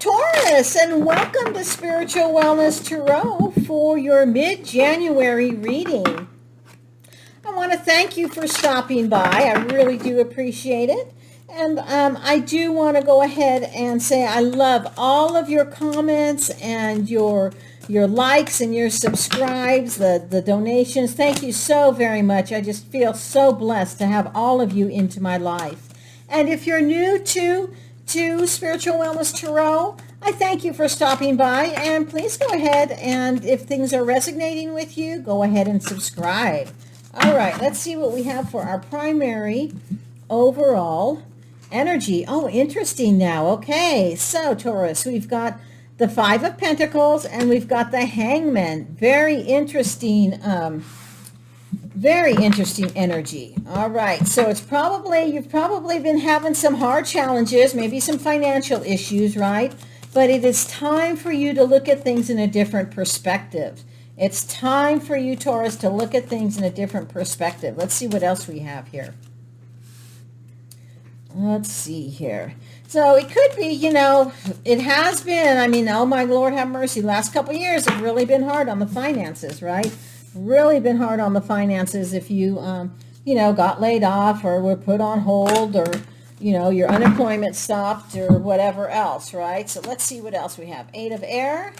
Taurus, and welcome to Spiritual Wellness Tarot for your mid-January reading. I want to thank you for stopping by. I really do appreciate it. And I do want to go ahead and say I love all of your comments and your likes and your subscribes, the donations. Thank you so very much. I just feel so blessed to have all of you into my life. And if you're new to Spiritual Wellness Tarot, I thank you for stopping by, and please go ahead and if things are resonating with you, go ahead and subscribe. All right, let's see what we have for our primary overall energy. Oh, interesting now. Okay, so Taurus, we've got the Five of Pentacles and we've got the Hangman. Very interesting energy. All right, so you've probably been having some hard challenges, maybe some financial issues, right? But it is time for you to look at things in a different perspective. It's time for you, Taurus, to look at things in a different perspective. Let's see what else we have here. Let's see here. So it could be, it has been, oh my Lord have mercy, last couple of years have really been hard on the finances, right? Really been hard on the finances if you, got laid off or were put on hold or, your unemployment stopped or whatever else, right? So let's see what else we have. 8 of air,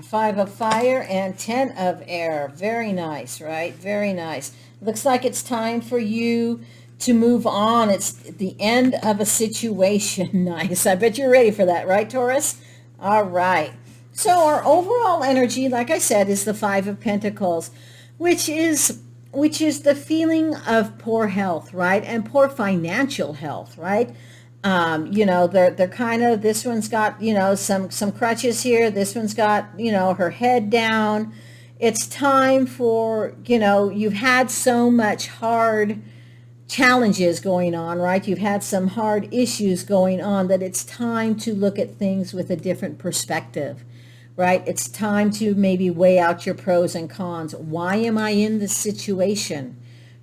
5 of fire, and 10 of air. Very nice, right? Very nice. Looks like it's time for you to move on. It's the end of a situation. Nice. I bet you're ready for that, right, Taurus? All right. So our overall energy, like I said, is the 5 of Pentacles, which is the feeling of poor health, right? And poor financial health, right? They're kind of, this one's got, some crutches here. This one's got, her head down. It's time for, you've had so much hard challenges going on, right? You've had some hard issues going on that it's time to look at things with a different perspective, right? It's time to maybe weigh out your pros and cons. Why am I in this situation?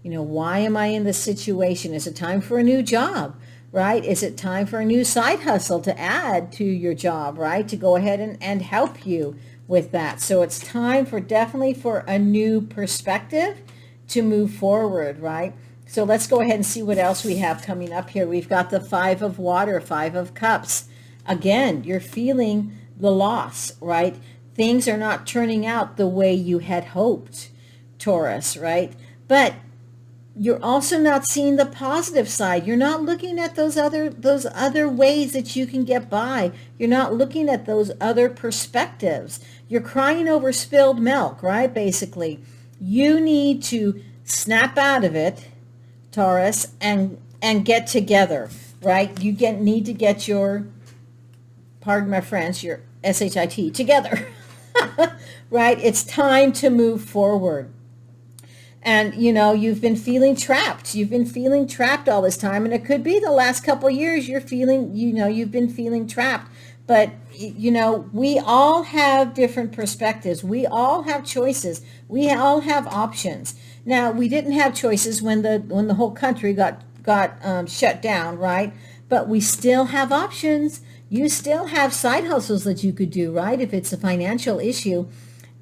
Why am I in this situation? Is it time for a new job, right? Is it time for a new side hustle to add to your job, right? To go ahead and help you with that. So it's time definitely for a new perspective to move forward, right? So let's go ahead and see what else we have coming up here. We've got the 5 of water, 5 of cups. Again, you're feeling the loss, right? Things are not turning out the way you had hoped, Taurus, right? But you're also not seeing the positive side. You're not looking at those other ways that you can get by. You're not looking at those other perspectives. You're crying over spilled milk, right? Basically, you need to snap out of it, Taurus, and get together, right? You need to get your, pardon my French, your SHIT together, right? It's time to move forward. And, you've been feeling trapped. You've been feeling trapped all this time. And it could be the last couple of years you've been feeling trapped. But, we all have different perspectives. We all have choices. We all have options. Now, we didn't have choices when the whole country got shut down, right? But we still have options. You still have side hustles that you could do, right? If it's a financial issue.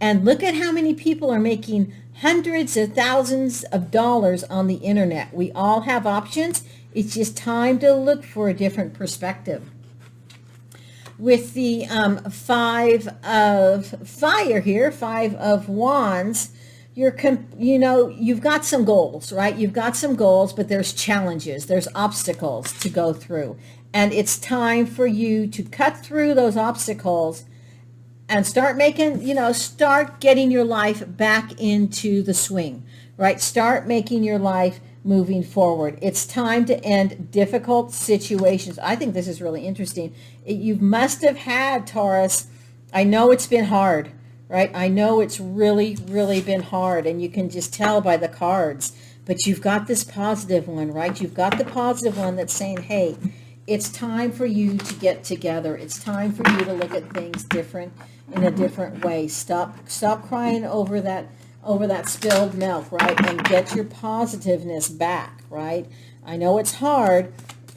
And look at how many people are making hundreds of thousands of dollars on the internet. We all have options. It's just time to look for a different perspective. With the 5 of fire here, 5 of wands, you've got some goals, right? You've got some goals, but there's challenges, there's obstacles to go through. And it's time for you to cut through those obstacles and start getting your life back into the swing, right? Start making your life moving forward. It's time to end difficult situations. I think this is really interesting. You must have had, Taurus, I know it's been hard, right? I know it's really, really been hard, and you can just tell by the cards, but you've got this positive one, right? You've got the positive one that's saying, hey, it's time for you to get together. It's time for you to look at things in a different way. Stop crying over that spilled milk, right? And get your positiveness back, right? I know it's hard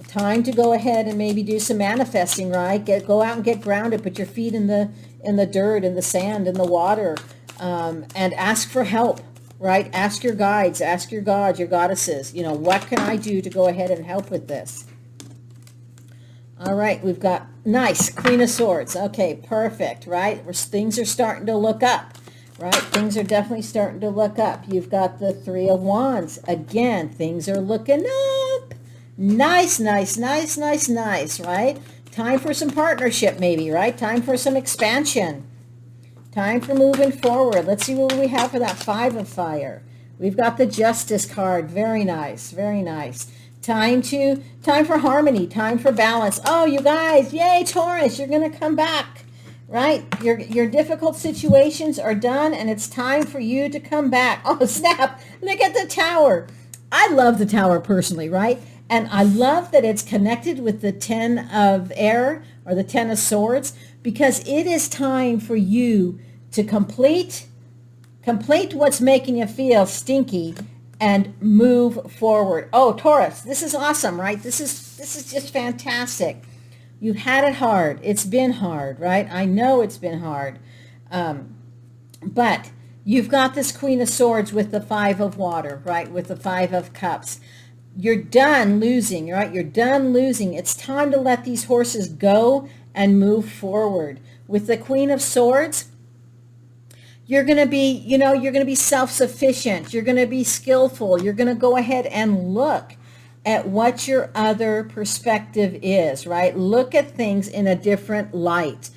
Time to go ahead and maybe do some manifesting, right? Go out and get grounded. Put your feet in the dirt, in the sand, in the water, and ask for help, right? Ask your guides, ask your gods, your goddesses. You know, what can I do to go ahead and help with this? All right, we've got nice Queen of Swords. Okay, perfect, right? Things are starting to look up, right? Things are definitely starting to look up. You've got the Three of Wands. Again, things are looking up. Nice, nice, nice, nice, nice, right? Time for some partnership maybe, right? Time for some expansion. Time for moving forward. Let's see what we have for that Five of Fire. We've got the Justice card. Very nice, very nice. Time for harmony, time for balance. Oh, you guys, yay, Taurus, you're going to come back, right? Your difficult situations are done, and it's time for you to come back. Oh, snap. Look at the Tower. I love the Tower personally, right? And I love that it's connected with the Ten of Air or the Ten of Swords, because it is time for you to complete what's making you feel stinky and move forward. Oh, Taurus, this is awesome, right? This is just fantastic. You've had it hard. It's been hard, right? I know it's been hard. But you've got this Queen of Swords with the Five of Water, right? With the Five of Cups. You're done losing, right? You're done losing. It's time to let these horses go and move forward. With the Queen of Swords, you're going to be, you're going to be self-sufficient. You're going to be skillful. You're going to go ahead and look at what your other perspective is, right? Look at things in a different light.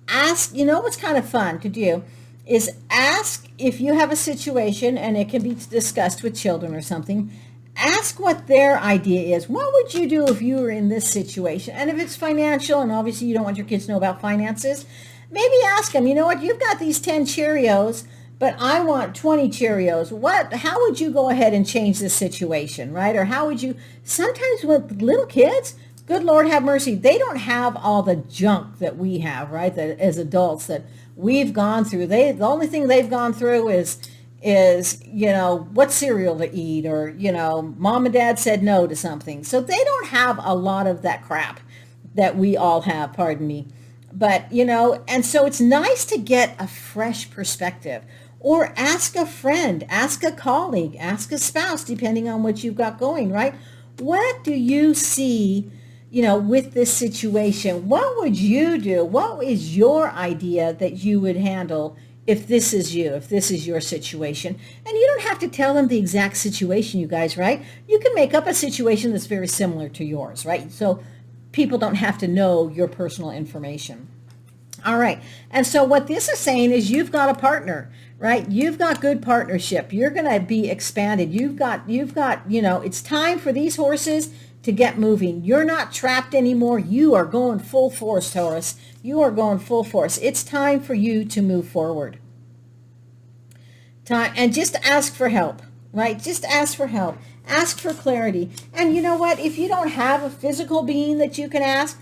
Ask, what's kind of fun to do is ask if you have a situation, and it can be discussed with children or something. Ask what their idea is. What would you do if you were in this situation? And if it's financial, and obviously you don't want your kids to know about finances, maybe ask them, you know what, you've got these 10 Cheerios, but I want 20 Cheerios. How would you go ahead and change this situation, right? Or how would you, sometimes with little kids, good Lord have mercy, they don't have all the junk that we have, right? That as adults that we've gone through. The only thing they've gone through is what cereal to eat, or, mom and dad said no to something. So they don't have a lot of that crap that we all have, pardon me. But, and so it's nice to get a fresh perspective, or ask a friend, ask a colleague, ask a spouse, depending on what you've got going, right? What do you see, with this situation? What would you do? What is your idea that you would handle if this is you, if this is your situation? And you don't have to tell them the exact situation, you guys, right? You can make up a situation that's very similar to yours, right? So people don't have to know your personal information. All right. And so what this is saying is you've got a partner, right? You've got good partnership. You're going to be expanded. You've got, it's time for these horses to get moving. You're not trapped anymore. You are going full force, Taurus. You are going full force. It's time for you to move forward. And just ask for help, right? Just ask for help. Ask for clarity. And you know what? If you don't have a physical being that you can ask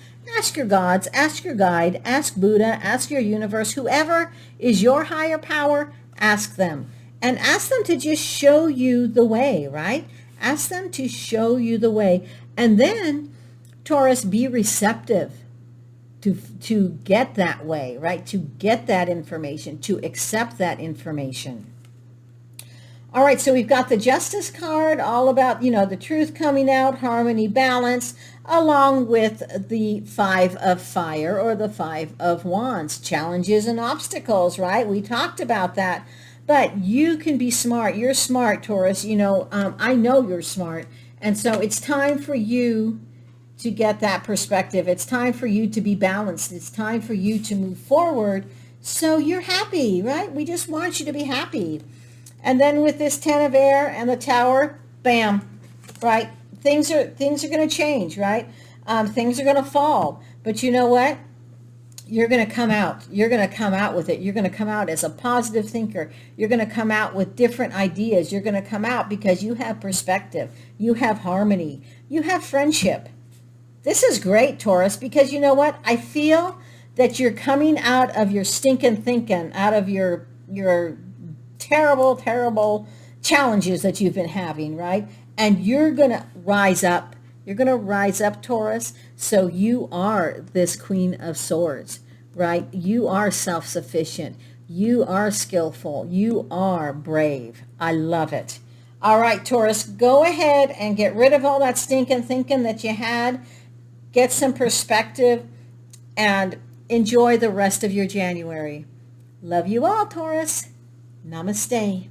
your gods, ask your guide, ask Buddha, ask your universe, whoever is your higher power, ask them. And ask them to just show you the way, right? Ask them to show you the way. And then, Taurus, be receptive to get that way, right? To get that information, to accept that information. All right, so we've got the Justice card, all about, the truth coming out, harmony, balance, along with the Five of Fire or the Five of Wands, challenges and obstacles, right? We talked about that, but you can be smart. You're smart, Taurus. I know you're smart. And so it's time for you to get that perspective. It's time for you to be balanced. It's time for you to move forward so you're happy, right? We just want you to be happy. And then with this Ten of Air and the Tower, bam, right? Things are going to change, right? Things are going to fall. But you know what? You're going to come out. You're going to come out with it. You're going to come out as a positive thinker. You're going to come out with different ideas. You're going to come out because you have perspective. You have harmony. You have friendship. This is great, Taurus, because you know what? I feel that you're coming out of your stinking thinking, out of your terrible, terrible challenges that you've been having, right? And you're going to rise up You're going to rise up, Taurus. So you are this Queen of Swords, right? You are self-sufficient. You are skillful. You are brave. I love it. All right, Taurus, go ahead and get rid of all that stinking thinking that you had. Get some perspective and enjoy the rest of your January. Love you all, Taurus. Namaste.